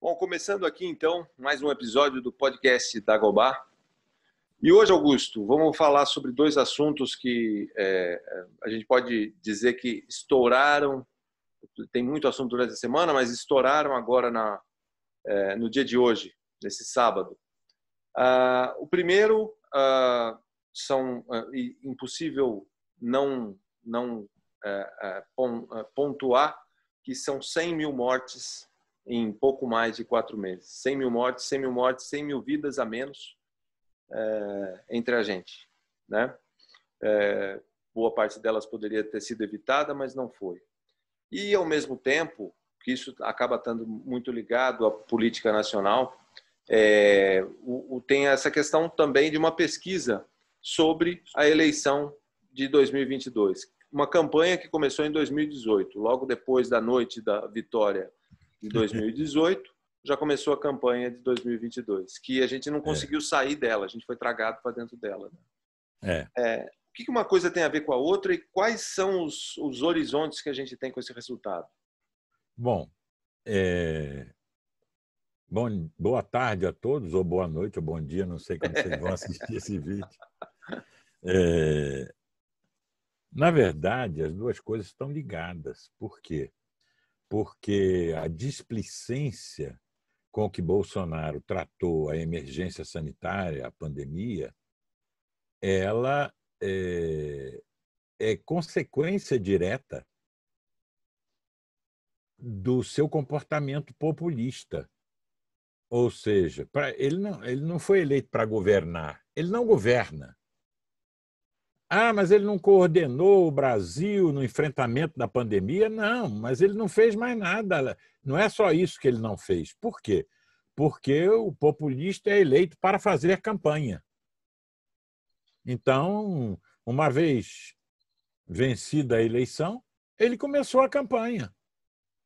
Bom, começando aqui então, mais um episódio do podcast Dagobah. E hoje, Augusto, vamos falar sobre dois assuntos que a gente pode dizer que estouraram, tem muito assunto durante a semana, mas estouraram agora no dia de hoje, nesse sábado. O primeiro impossível não pontuar que são 100 mil mortes em pouco mais de 4 meses. 100 mil mortes, 100 mil vidas a menos entre a gente, né? Boa parte delas poderia ter sido evitada, mas não foi. E, ao mesmo tempo, que isso acaba estando muito ligado à política nacional, tem essa questão também de uma pesquisa sobre a eleição de 2022. Uma campanha que começou em 2018, logo depois da noite da vitória de 2018, já começou a campanha de 2022, que a gente não conseguiu sair dela, a gente foi tragado para dentro dela. Né? O que uma coisa tem a ver com a outra e quais são os horizontes que a gente tem com esse resultado? Bom, boa tarde a todos, ou boa noite, ou bom dia, não sei quando vocês vão assistir esse vídeo. Na verdade, as duas coisas estão ligadas. Por quê? Porque a displicência com que Bolsonaro tratou a emergência sanitária, a pandemia, ela é consequência direta do seu comportamento populista. Ou seja, ele não foi eleito para governar, ele não governa. Mas ele não coordenou o Brasil no enfrentamento da pandemia? Não, mas ele não fez mais nada. Não é só isso que ele não fez. Por quê? Porque o populista é eleito para fazer campanha. Então, uma vez vencida a eleição, ele começou a campanha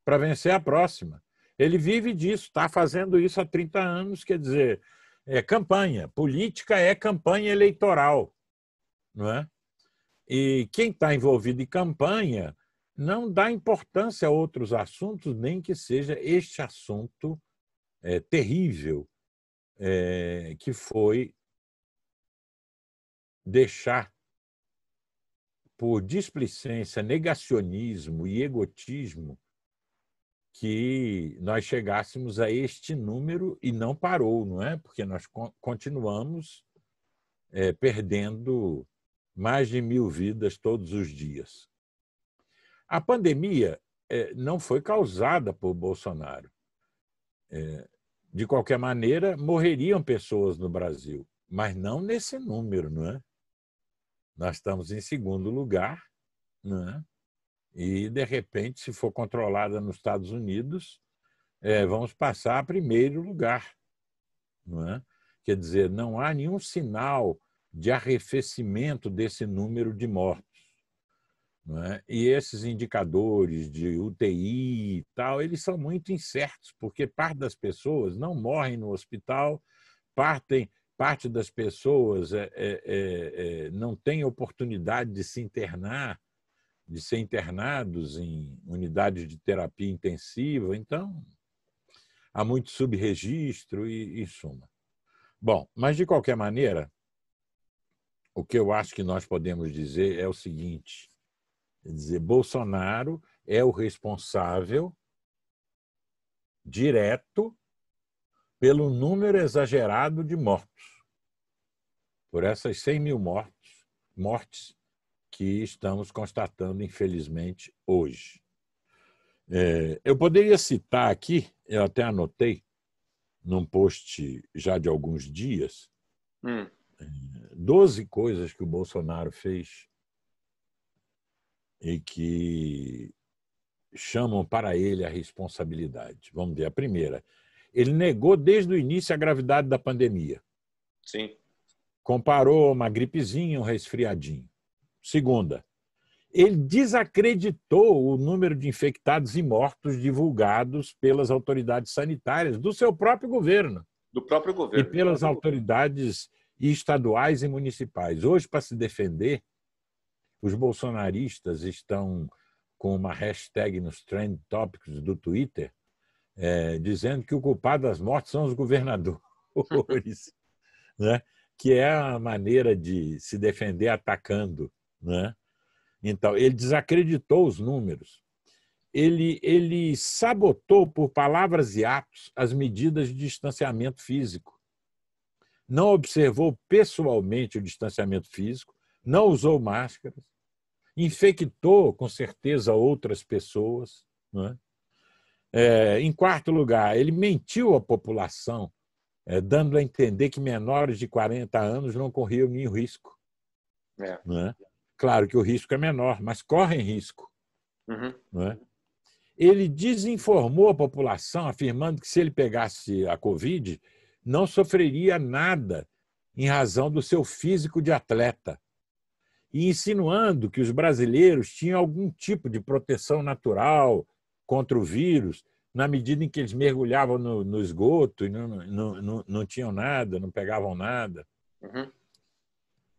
para vencer a próxima. Ele vive disso, está fazendo isso há 30 anos, quer dizer, campanha. Política é campanha eleitoral, não é? E quem está envolvido em campanha não dá importância a outros assuntos, nem que seja este assunto terrível, que foi deixar, por displicência, negacionismo e egotismo, que nós chegássemos a este número e não parou, não é? Porque nós continuamos perdendo mais de 1.000 vidas todos os dias. A pandemia não foi causada por Bolsonaro. De qualquer maneira, morreriam pessoas no Brasil, mas não nesse número, não é? Nós estamos em segundo lugar, não é? E, de repente, se for controlada nos Estados Unidos, vamos passar a primeiro lugar, não é? Quer dizer, não há nenhum sinal de arrefecimento desse número de mortos. Não é? E esses indicadores de UTI e tal, eles são muito incertos, porque parte das pessoas não morrem no hospital, parte das pessoas não tem oportunidade de se internar, de ser internados em unidades de terapia intensiva. Então, há muito subregistro e suma. Bom, mas, de qualquer maneira, o que eu acho que nós podemos dizer é o seguinte: quer dizer, Bolsonaro é o responsável direto pelo número exagerado de mortos, por essas 100 mil mortes que estamos constatando, infelizmente, hoje. Eu poderia citar aqui, eu até anotei, num post já de alguns dias, 12 coisas que o Bolsonaro fez e que chamam para ele a responsabilidade. Vamos ver. A primeira, ele negou desde o início a gravidade da pandemia. Sim. Comparou uma gripezinha, um resfriadinho. Segunda, ele desacreditou o número de infectados e mortos divulgados pelas autoridades sanitárias do seu próprio governo. Do próprio governo. E pelas autoridades estaduais e municipais. Hoje, para se defender, os bolsonaristas estão com uma hashtag nos Trend Topics do Twitter dizendo que o culpado das mortes são os governadores, né? Que é a maneira de se defender atacando, né? Então, ele desacreditou os números. Ele sabotou, por palavras e atos, as medidas de distanciamento físico. Não observou pessoalmente o distanciamento físico, não usou máscaras, infectou, com certeza, outras pessoas, né? Em quarto lugar, ele mentiu à população, dando a entender que menores de 40 anos não corriam nenhum risco. Né? Claro que o risco é menor, mas correm risco. Uhum. Né? Ele desinformou a população, afirmando que se ele pegasse a Covid, não sofreria nada em razão do seu físico de atleta, e insinuando que os brasileiros tinham algum tipo de proteção natural contra o vírus, na medida em que eles mergulhavam no esgoto e não tinham nada, não pegavam nada. Uhum.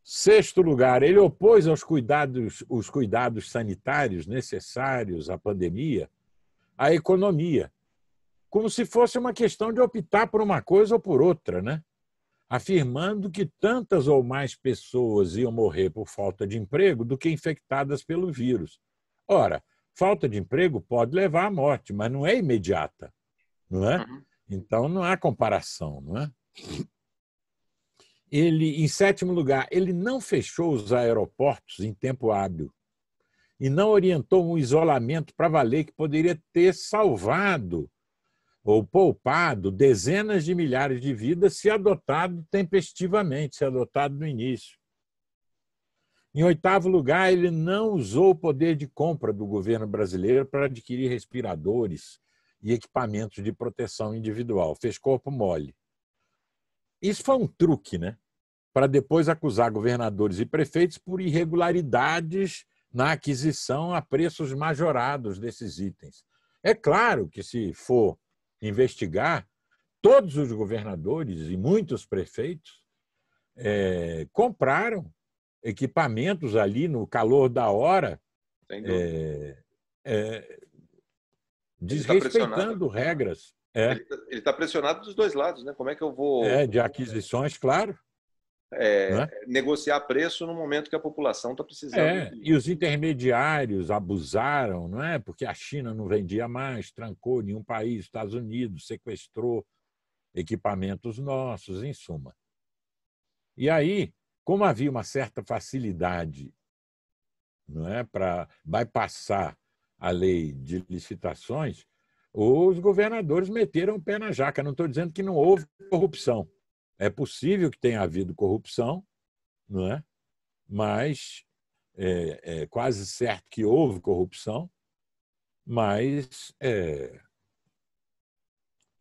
Sexto lugar, ele opôs os cuidados sanitários necessários à pandemia à economia, como se fosse uma questão de optar por uma coisa ou por outra, né? Afirmando que tantas ou mais pessoas iam morrer por falta de emprego do que infectadas pelo vírus. Ora, falta de emprego pode levar à morte, mas não é imediata, não é? Uhum. Então não há comparação, não é? Ele, em sétimo lugar, ele não fechou os aeroportos em tempo hábil e não orientou um isolamento para valer que poderia ter salvado ou poupado dezenas de milhares de vidas se adotado tempestivamente, se adotado no início. Em oitavo lugar, ele não usou o poder de compra do governo brasileiro para adquirir respiradores e equipamentos de proteção individual. Fez corpo mole. Isso foi um truque, né? Para depois acusar governadores e prefeitos por irregularidades na aquisição a preços majorados desses itens. É claro que, se for investigar, todos os governadores e muitos prefeitos compraram equipamentos ali no calor da hora, desrespeitando regras. Ele está pressionado dos dois lados, né? Como é que eu vou... de aquisições, claro. negociar preço no momento que a população está precisando. E os intermediários abusaram, não é? Porque a China não vendia mais, trancou nenhum país, Estados Unidos sequestrou equipamentos nossos, em suma. E aí, como havia uma certa facilidade, não é, para bypassar a lei de licitações, os governadores meteram o pé na jaca. Não estou dizendo que não houve corrupção. É possível que tenha havido corrupção, não é? Mas é quase certo que houve corrupção, mas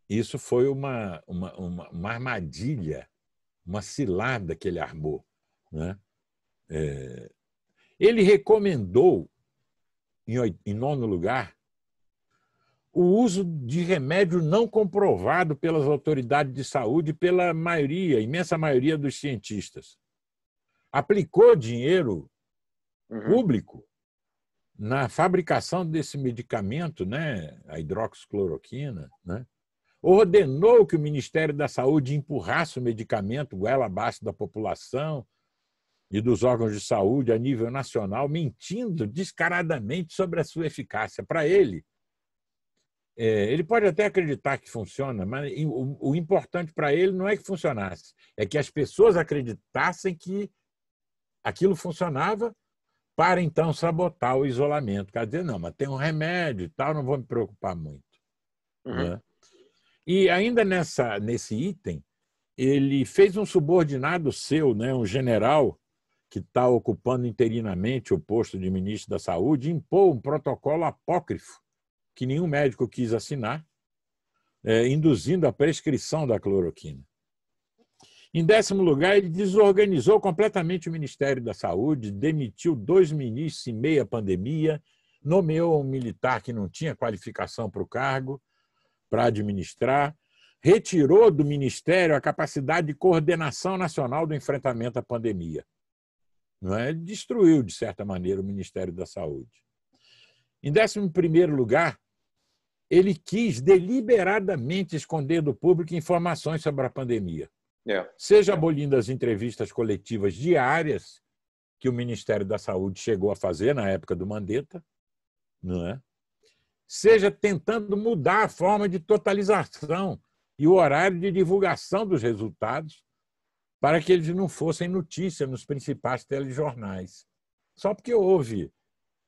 isso foi uma armadilha, uma cilada que ele armou, né? Ele recomendou, em nono lugar, o uso de remédio não comprovado pelas autoridades de saúde e pela imensa maioria dos cientistas. Aplicou dinheiro público na fabricação desse medicamento, né, a hidroxicloroquina, né? Ordenou que o Ministério da Saúde empurrasse o medicamento goela abaixo da população e dos órgãos de saúde a nível nacional, mentindo descaradamente sobre a sua eficácia. Para ele pode até acreditar que funciona, mas o importante para ele não é que funcionasse, é que as pessoas acreditassem que aquilo funcionava para, então, sabotar o isolamento. Quer dizer, não, mas tem um remédio e tal, não vou me preocupar muito. Né? E ainda nesse item, ele fez um subordinado seu, né, um general que está ocupando interinamente o posto de ministro da Saúde, impor um protocolo apócrifo que nenhum médico quis assinar, induzindo a prescrição da cloroquina. Em décimo lugar, ele desorganizou completamente o Ministério da Saúde, demitiu 2 ministros em meio à pandemia, nomeou um militar que não tinha qualificação para o cargo, para administrar, retirou do Ministério a capacidade de coordenação nacional do enfrentamento à pandemia. Não é? Destruiu, de certa maneira, o Ministério da Saúde. Em 11º lugar, ele quis deliberadamente esconder do público informações sobre a pandemia. Seja abolindo as entrevistas coletivas diárias que o Ministério da Saúde chegou a fazer na época do Mandetta, não é? Seja tentando mudar a forma de totalização e o horário de divulgação dos resultados para que eles não fossem notícia nos principais telejornais. Só porque houve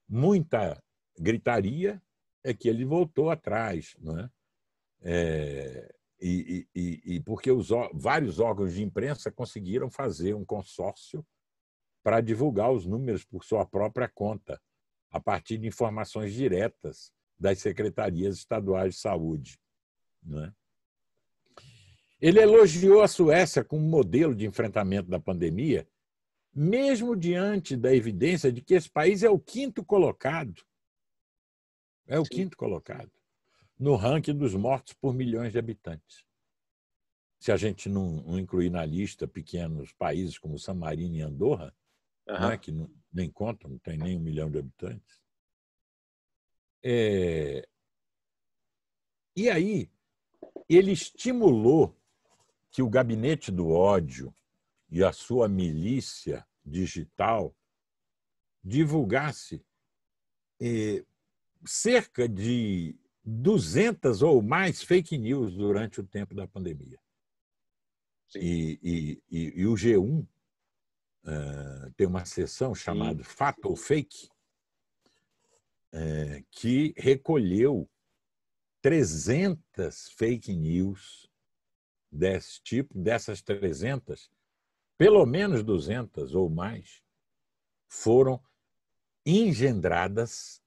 muita gritaria é que ele voltou atrás, não é? E porque vários órgãos de imprensa conseguiram fazer um consórcio para divulgar os números por sua própria conta, a partir de informações diretas das secretarias estaduais de saúde, não é? Ele elogiou a Suécia como modelo de enfrentamento da pandemia, mesmo diante da evidência de que esse país é o quinto colocado. É o quinto colocado no ranking dos mortos por milhões de habitantes. Se a gente não incluir na lista pequenos países como San Marino e Andorra, não é, que nem contam, não tem nem 1 milhão de habitantes. E aí, ele estimulou que o gabinete do ódio e a sua milícia digital divulgasse cerca de 200 ou mais fake news durante o tempo da pandemia. E o G1 tem uma seção chamada Fato ou Fake, que recolheu 300 fake news desse tipo. Dessas 300, pelo menos 200 ou mais foram engendradas,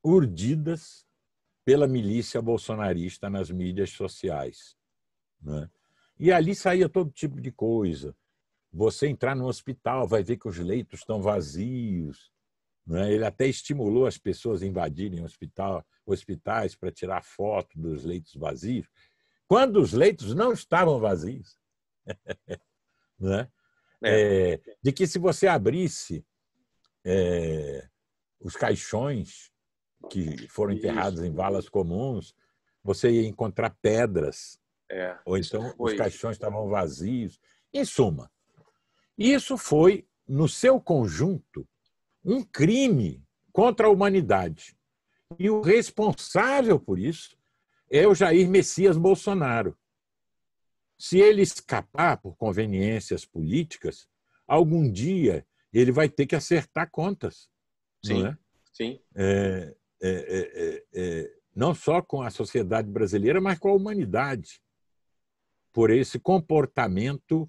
urdidas pela milícia bolsonarista nas mídias sociais, né? E ali saía todo tipo de coisa. Você entrar no hospital, vai ver que os leitos estão vazios, né? Ele até estimulou as pessoas a invadirem hospitais para tirar foto dos leitos vazios, quando os leitos não estavam vazios. Né? De que se você abrisse os caixões que foram enterrados em valas comuns, você ia encontrar pedras, ou então os caixões estavam vazios. Em suma, isso foi, no seu conjunto, um crime contra a humanidade. E o responsável por isso é o Jair Messias Bolsonaro. Se ele escapar por conveniências políticas, algum dia ele vai ter que acertar contas. Não é? Sim. Não só com a sociedade brasileira, mas com a humanidade, por esse comportamento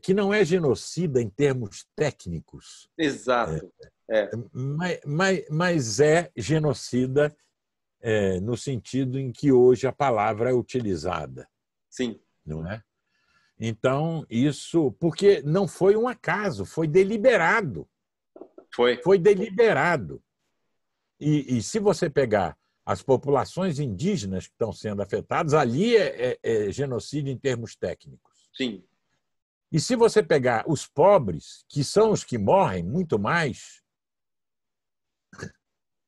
que não é genocida em termos técnicos. Exato. Mas é genocida no sentido em que hoje a palavra é utilizada. Sim. Não é? Então, isso... Porque não foi um acaso, foi deliberado. Foi deliberado. E se você pegar as populações indígenas que estão sendo afetadas, ali é genocídio em termos técnicos. Sim. E se você pegar os pobres, que são os que morrem muito mais,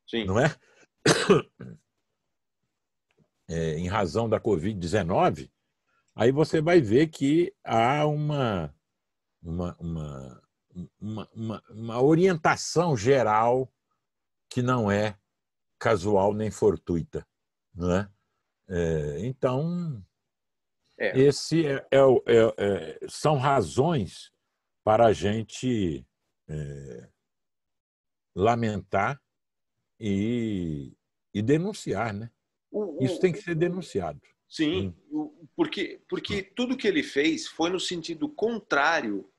sim, não é? Em razão da Covid-19, aí você vai ver que há uma orientação geral que não é casual nem fortuita, não é? Então, esse são razões para a gente lamentar e denunciar, né? Isso tem que ser denunciado. Sim, porque tudo que ele fez foi no sentido contrário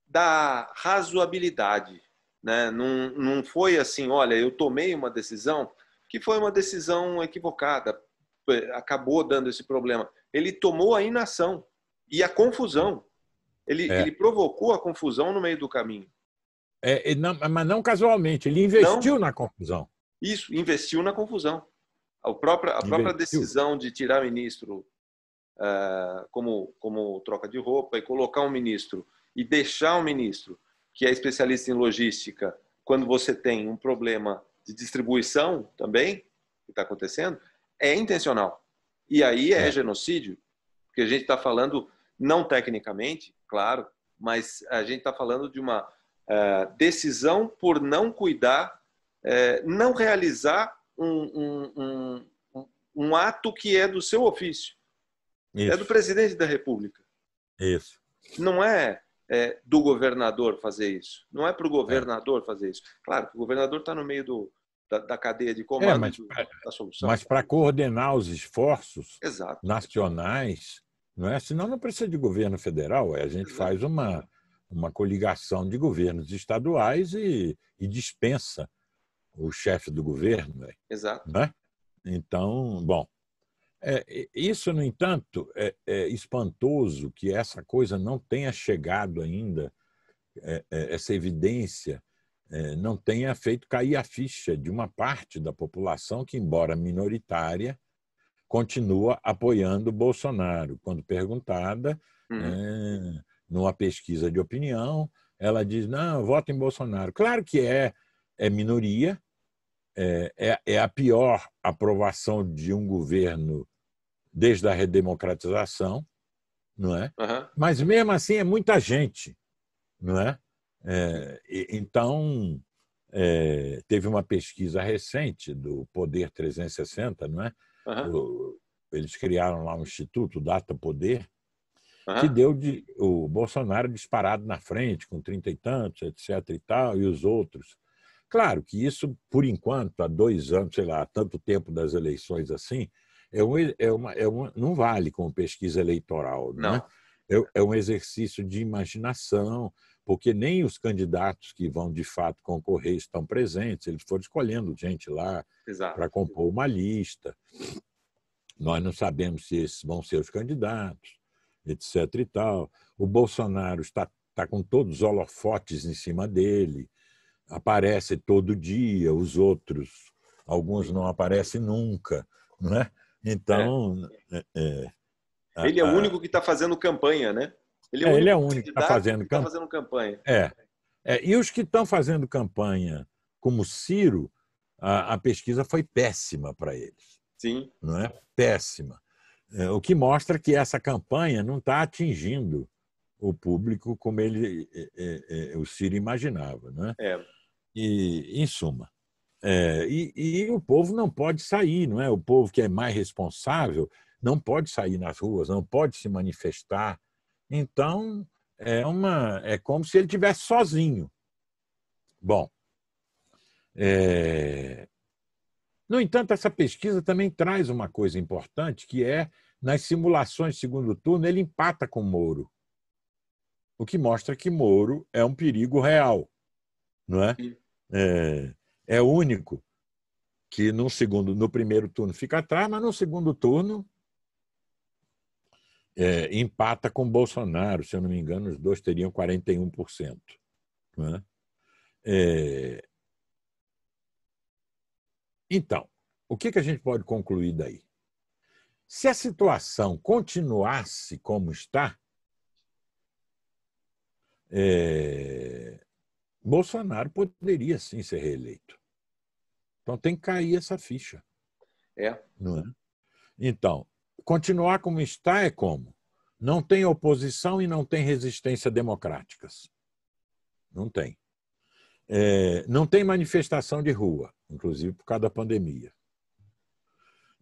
da razoabilidade, né? Não foi assim, olha, eu tomei uma decisão que foi uma decisão equivocada, acabou dando esse problema. Ele tomou a inação e a confusão. Ele provocou a confusão no meio do caminho. Mas não casualmente, ele investiu na confusão. Isso, investiu na confusão. A própria decisão de tirar o ministro como troca de roupa e colocar um ministro e deixar um ministro que é especialista em logística, quando você tem um problema de distribuição também, que está acontecendo é intencional. E aí é genocídio, porque a gente está falando, não tecnicamente, claro, mas a gente está falando de uma decisão por não cuidar, não realizar um ato que é do seu ofício. Isso. É do presidente da República. Isso. Não é do governador fazer isso. Não é para o governador fazer isso. Claro que o governador está no meio da cadeia de comando da solução. Mas para coordenar os esforços Exato. nacionais, não é? Senão não precisa de governo federal. A gente faz uma coligação de governos estaduais e dispensa o chefe do governo. Exato. Né? Então, bom, isso, no entanto, é espantoso que essa coisa não tenha chegado ainda, essa evidência não tenha feito cair a ficha de uma parte da população que, embora minoritária, continua apoiando Bolsonaro. Quando perguntada, numa pesquisa de opinião, ela diz, não, eu voto em Bolsonaro. Claro que é minoria, é a pior aprovação de um governo desde a redemocratização, não é? Uhum. Mas, mesmo assim, é muita gente, não é? Então, teve uma pesquisa recente do Poder 360, não é? Uhum. Eles criaram lá um instituto, Data Poder, Uhum. que deu o Bolsonaro disparado na frente, com 30 e tantos, etc. e tal, e os outros. Claro que isso, por enquanto, há 2 anos, sei lá, há tanto tempo das eleições assim, não vale como pesquisa eleitoral, não é? É um exercício de imaginação, porque nem os candidatos que vão, de fato, concorrer estão presentes, eles foram escolhendo gente lá para compor uma lista. Nós não sabemos se esses vão ser os candidatos, etc. e tal. O Bolsonaro está com todos os holofotes em cima dele, aparece todo dia, os outros, alguns não aparecem nunca, não é? Então... Ele é o único que está fazendo campanha, né? Ele é o único que está fazendo campanha. E os que estão fazendo campanha, como Ciro, a pesquisa foi péssima para eles. Sim. Não é? Péssima. O que mostra que essa campanha não está atingindo o público como o Ciro imaginava. Não é? E, em suma, e o povo não pode sair, não é? O povo que é mais responsável não pode sair nas ruas, não pode se manifestar. Então, é como se ele estivesse sozinho. Bom, no entanto, essa pesquisa também traz uma coisa importante, que nas simulações de segundo turno, ele empata com Moro, o que mostra que Moro é um perigo real, não é? É o único que no primeiro turno fica atrás, mas no segundo turno empata com Bolsonaro. Se eu não me engano, os dois teriam 41%. Não é? Então, o que a gente pode concluir daí? Se a situação continuasse como está, Bolsonaro poderia sim ser reeleito. Então tem que cair essa ficha. Não é? Então, continuar como está é como? Não tem oposição e não tem resistência democráticas. Não tem. Não tem manifestação de rua, inclusive por causa da pandemia.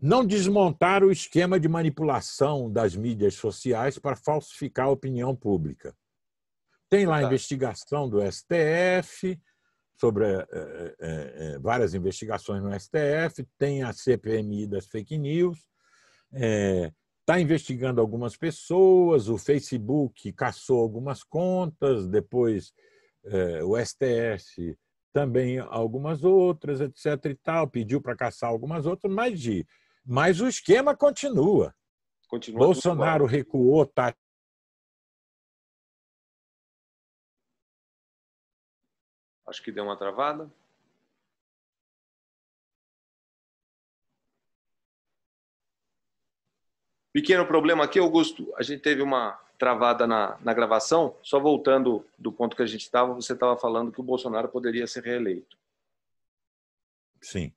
Não desmontar o esquema de manipulação das mídias sociais para falsificar a opinião pública. Tem lá a investigação do STF, sobre várias investigações no STF, tem a CPMI das fake news, está investigando algumas pessoas, o Facebook cassou algumas contas, depois o STF também algumas outras, etc. e tal, pediu para caçar algumas outras, mas o esquema continua. Bolsonaro recuou, tá? Acho que deu uma travada. Pequeno problema aqui, Augusto. A gente teve uma travada na gravação. Só voltando do ponto que a gente estava, você estava falando que o Bolsonaro poderia ser reeleito. Sim.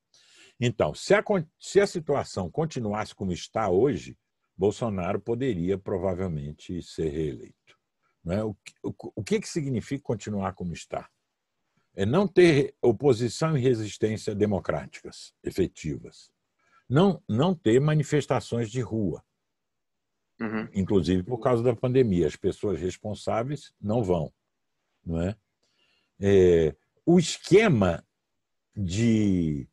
Então, se a situação continuasse como está hoje, Bolsonaro poderia provavelmente ser reeleito. Não é? O que significa continuar como está? É não ter oposição e resistência democráticas efetivas. Não ter manifestações de rua, inclusive por causa da pandemia. As pessoas responsáveis não vão. Não é? O esquema de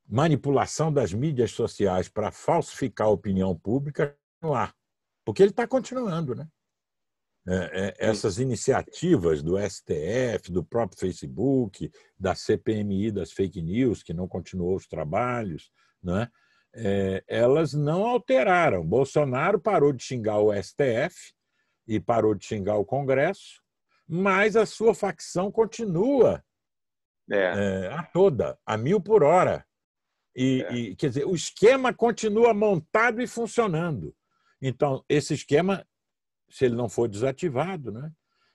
manipulação das mídias sociais para falsificar a opinião pública no ar, porque ele está continuando, né? Essas iniciativas do STF, do próprio Facebook, da CPMI, das fake news, que não continuou os trabalhos, né? Elas não alteraram. Bolsonaro parou de xingar o STF e parou de xingar o Congresso, mas a sua facção continua a toda, a 1000 por hora. Quer dizer, o esquema continua montado e funcionando. Então, esse esquema, se ele não for desativado, né?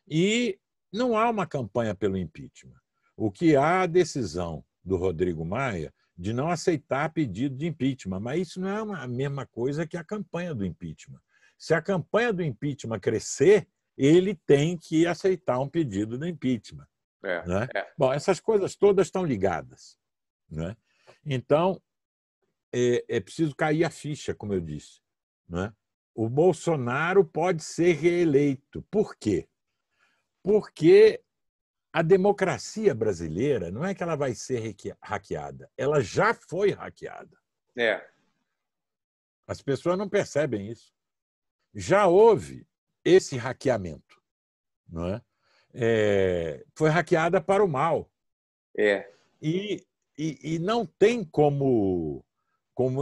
E não há uma campanha pelo impeachment. O que há a decisão do Rodrigo Maia de não aceitar pedido de impeachment, mas isso não é a mesma coisa que a campanha do impeachment. Se a campanha do impeachment crescer, ele tem que aceitar um pedido de impeachment. Né? Bom, essas coisas todas estão ligadas. Né? Então, é preciso cair a ficha, como eu disse. Né? O Bolsonaro pode ser reeleito. Por quê? Porque a democracia brasileira não é que ela vai ser hackeada, ela já foi hackeada. As pessoas não percebem isso. Já houve esse hackeamento. Não é? Foi hackeada para o mal. E não tem como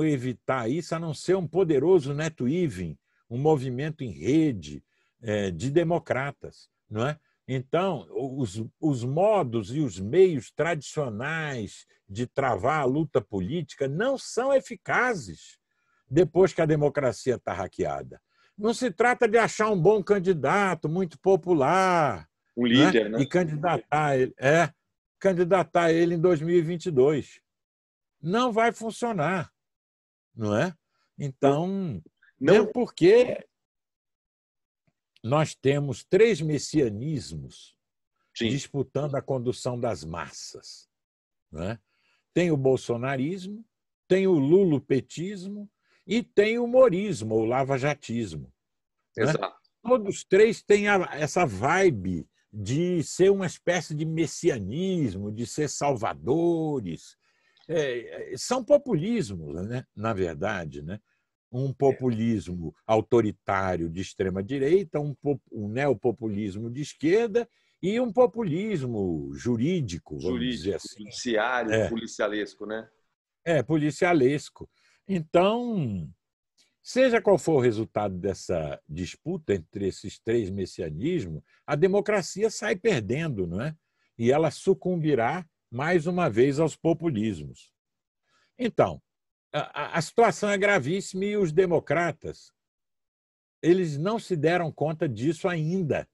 evitar isso, a não ser um poderoso net-weaving, um movimento em rede de democratas. Não é? Então, os modos e os meios tradicionais de travar a luta política não são eficazes depois que a democracia está hackeada. Não se trata de achar um bom candidato, muito popular, um líder, né? E candidatar ele em 2022. Não vai funcionar, não é? Então, mesmo porque nós temos 3 messianismos disputando a condução das massas. Não é? Tem o bolsonarismo, tem o lulopetismo e tem o morismo, ou lavajatismo. Exato. Todos 3 têm essa vibe de ser uma espécie de messianismo, de ser salvadores. São populismos, né? Na verdade, né? Um populismo autoritário de extrema-direita, um neopopulismo de esquerda e um populismo jurídico, vamos dizer assim. Judiciário, policialesco, né? Policialesco. Então, seja qual for o resultado dessa disputa entre esses 3 messianismos, a democracia sai perdendo, não é? E ela sucumbirá mais uma vez aos populismos. Então, a situação é gravíssima e os democratas, eles não se deram conta disso ainda.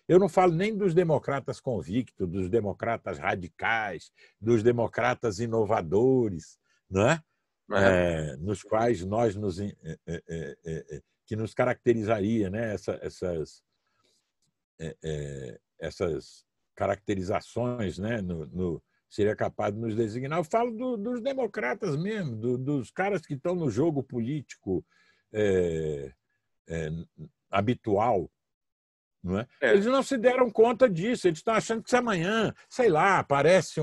Eu não falo nem dos democratas convictos, dos democratas radicais, dos democratas inovadores, não é? Nos quais que nos caracterizaria, né? Essas caracterizações, né? Seria capaz de nos designar. Eu falo dos democratas mesmo, dos caras que estão no jogo político habitual. Não é? Eles não se deram conta disso, eles estão achando que se amanhã, sei lá, aparece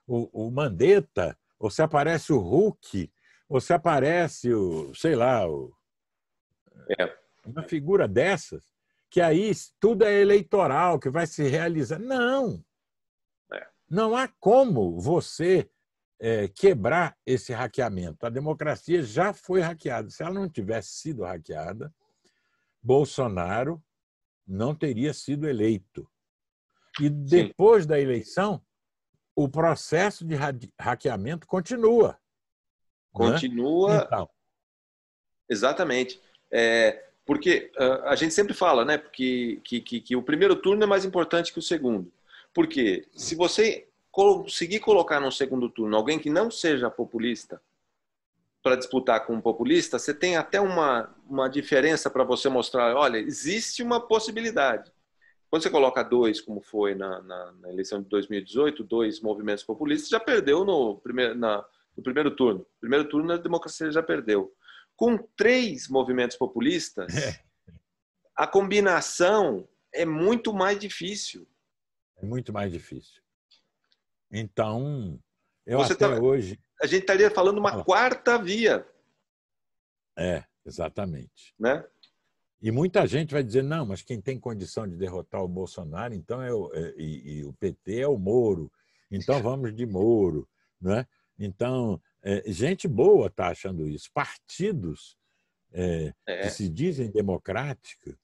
o Mandetta, ou se aparece o Hulk, ou se aparece sei lá, uma figura dessas, que aí tudo é eleitoral, que vai se realizar. Não! Não há como você quebrar esse hackeamento. A democracia já foi hackeada. Se ela não tivesse sido hackeada, Bolsonaro não teria sido eleito. E depois da eleição, o processo de hackeamento continua. Continua. Né? Então. Exatamente. Porque a gente sempre fala, né, que o primeiro turno é mais importante que o segundo. Porque se você conseguir colocar no segundo turno alguém que não seja populista para disputar com um populista, você tem até uma diferença para você mostrar, olha, existe uma possibilidade. Quando você coloca dois, como foi na eleição de 2018, dois movimentos populistas, já perdeu no primeiro turno. No primeiro turno, a democracia já perdeu. Com três movimentos populistas, a combinação é muito mais difícil. É muito mais difícil. Então, hoje... A gente estaria falando uma quarta via. Exatamente. Né? E muita gente vai dizer, não, mas quem tem condição de derrotar o Bolsonaro, então e o PT é o Moro. Então vamos de Moro. Né? Então, gente boa está achando isso. Partidos que se dizem democráticos,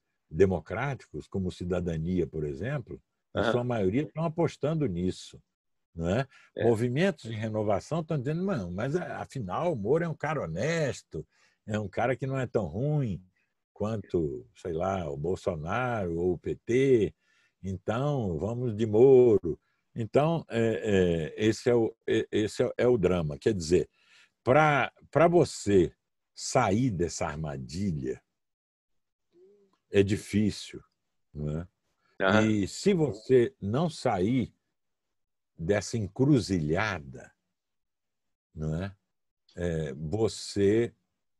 como Cidadania, por exemplo, em sua maioria estão apostando nisso. Não é? Movimentos de renovação estão dizendo, não, mas afinal o Moro é um cara honesto, é um cara que não é tão ruim quanto, sei lá, o Bolsonaro ou o PT, então vamos de Moro. Então, esse é o drama. Quer dizer, para você sair dessa armadilha é difícil. Não é? E se você não sair dessa encruzilhada, não é? Você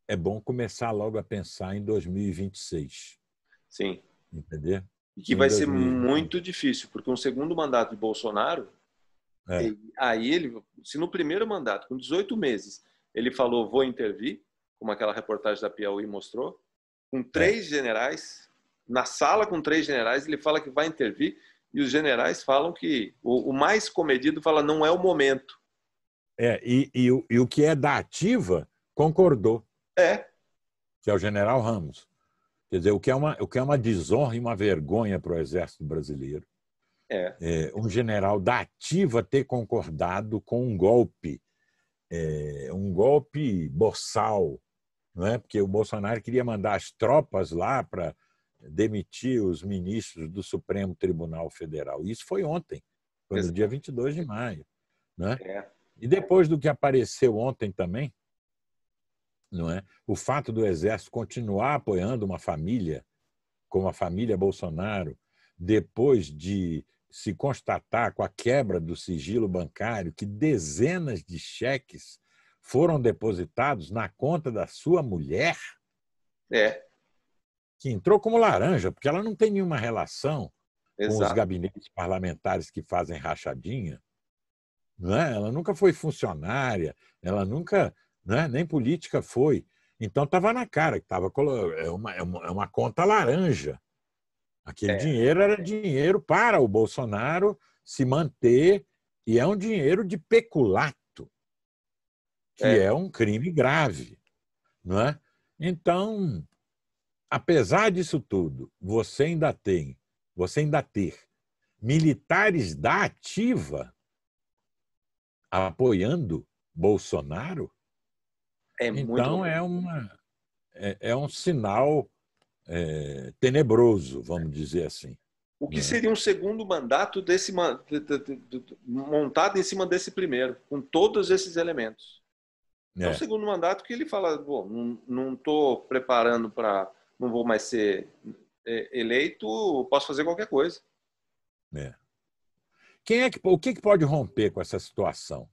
é bom começar logo a pensar em 2026. Sim. Entendeu? E que vai ser muito difícil, porque um segundo mandato de Bolsonaro, aí ele, se no primeiro mandato, com 18 meses, ele falou, vou intervir, como aquela reportagem da Piauí mostrou, com 3 generais, na sala com 3 generais, ele fala que vai intervir, e os generais falam que o mais comedido fala, não é o momento. E o que é da ativa concordou. Que é o general Ramos. Quer dizer, o que é uma desonra e uma vergonha para o Exército Brasileiro. Um general da ativa ter concordado com um golpe boçal, não é? Porque o Bolsonaro queria mandar as tropas lá para demitir os ministros do Supremo Tribunal Federal. Isso foi ontem, foi no dia 22 de maio. Né? E depois do que apareceu ontem também, não é? O fato do Exército continuar apoiando uma família, como a família Bolsonaro, depois de se constatar com a quebra do sigilo bancário que dezenas de cheques foram depositados na conta da sua mulher, que entrou como laranja, porque ela não tem nenhuma relação com os gabinetes parlamentares que fazem rachadinha. Não é? Ela nunca foi funcionária, ela nunca, nem política foi. Então estava na cara que é uma conta laranja. Aquele dinheiro era dinheiro para o Bolsonaro se manter, e é um dinheiro de peculato, que é um crime grave. Não é? Então, apesar disso tudo, você ainda ter militares da ativa apoiando Bolsonaro, então é um sinal tenebroso, vamos dizer assim. O que seria um segundo mandato montado em cima desse primeiro, com todos esses elementos. É um segundo mandato que ele fala, não estou preparando para, não vou mais ser eleito, posso fazer qualquer coisa. O que pode romper com essa situação?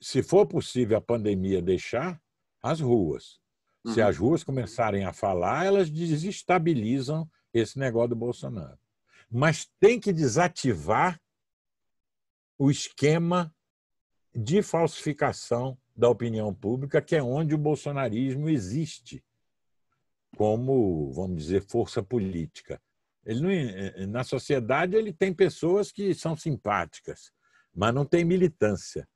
Se for possível a pandemia deixar, as ruas. Se as ruas começarem a falar, elas desestabilizam esse negócio do Bolsonaro. Mas tem que desativar o esquema de falsificação da opinião pública, que é onde o bolsonarismo existe como, vamos dizer, força política. Na sociedade, ele tem pessoas que são simpáticas, mas não tem militância.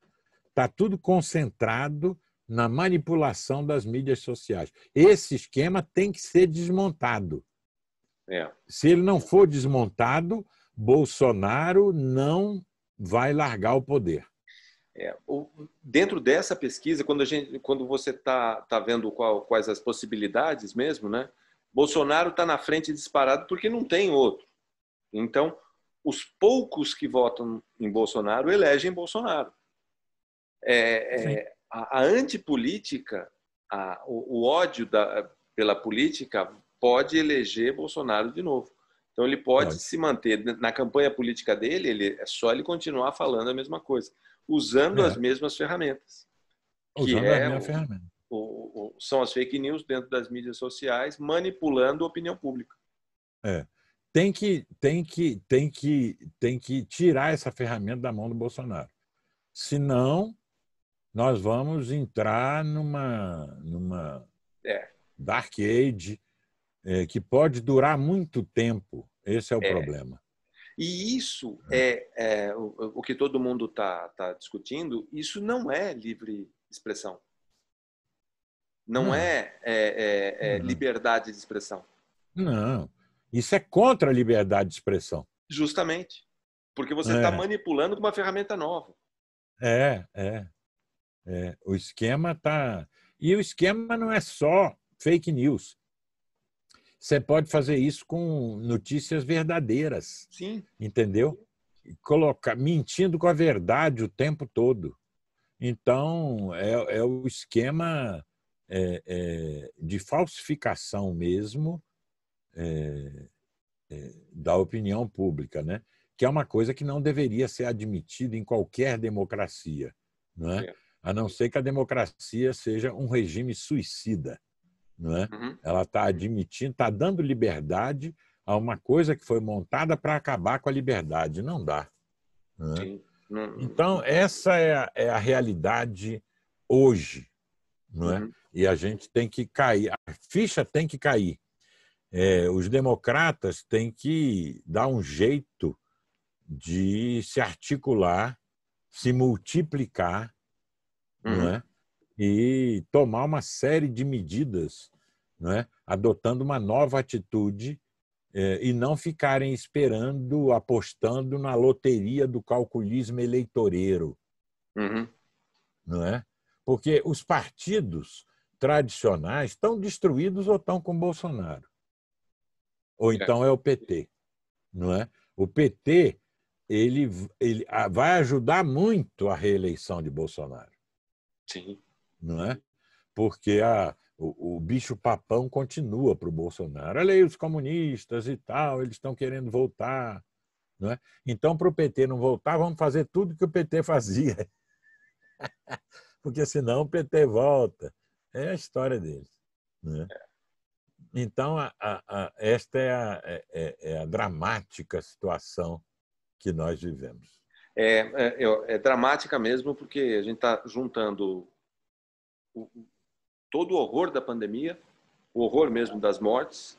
Está tudo concentrado na manipulação das mídias sociais. Esse esquema tem que ser desmontado. Se ele não for desmontado, Bolsonaro não vai largar o poder. Dentro dessa pesquisa, quando você está vendo quais as possibilidades mesmo, né? Bolsonaro está na frente disparado porque não tem outro. Então, os poucos que votam em Bolsonaro elegem Bolsonaro. A antipolítica, o ódio pela política pode eleger Bolsonaro de novo. Então, ele pode se manter na campanha política dele, é só ele continuar falando a mesma coisa, usando as mesmas ferramentas. São as fake news dentro das mídias sociais, manipulando a opinião pública. Tem que tirar essa ferramenta da mão do Bolsonaro. Senão, nós vamos entrar numa dark age que pode durar muito tempo. Esse é o problema. E isso o que todo mundo está discutindo. Isso não é livre expressão. Não é liberdade de expressão. Não. Isso é contra a liberdade de expressão. Justamente. Porque você está manipulando com uma ferramenta nova. O esquema está... E o esquema não é só fake news. Você pode fazer isso com notícias verdadeiras. Sim. Entendeu? Mentindo com a verdade o tempo todo. Então, é o esquema de falsificação mesmo da opinião pública, né? Que é uma coisa que não deveria ser admitida em qualquer democracia, não é? A não ser que a democracia seja um regime suicida. Não é? Ela está admitindo, está dando liberdade a uma coisa que foi montada para acabar com a liberdade. Não dá. Não é? Então, essa é a realidade hoje. Não é? E a gente tem que cair, a ficha tem que cair. Os democratas têm que dar um jeito de se articular, se multiplicar, não é? E tomar uma série de medidas, não é? Adotando uma nova atitude e não ficarem esperando, apostando na loteria do calculismo eleitoreiro. Não é? Porque os partidos tradicionais estão destruídos ou estão com Bolsonaro. Ou então é o PT. Não é? O PT ele vai ajudar muito a reeleição de Bolsonaro. Sim. Não é? Porque o bicho-papão continua para o Bolsonaro. Olha aí os comunistas e tal, eles estão querendo voltar. Não é? Então, para o PT não voltar, vamos fazer tudo que o PT fazia. Porque senão o PT volta. É a história deles. Não é? Então, esta é a dramática situação que nós vivemos. É dramática mesmo, porque a gente está juntando todo o horror da pandemia, o horror mesmo das mortes,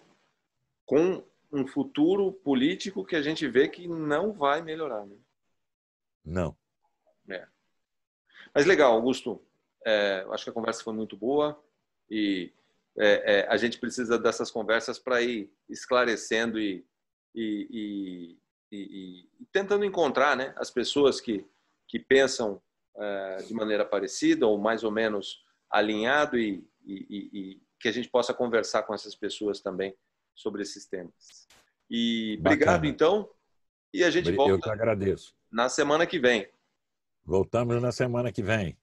com um futuro político que a gente vê que não vai melhorar. Né? Não. Mas legal, Augusto. Acho que a conversa foi muito boa e a gente precisa dessas conversas para ir esclarecendo e tentando encontrar, né, as pessoas que pensam de maneira parecida ou mais ou menos alinhado e que a gente possa conversar com essas pessoas também sobre esses temas. E obrigado, então, e a gente volta. Eu que agradeço. Na semana que vem. Voltamos na semana que vem.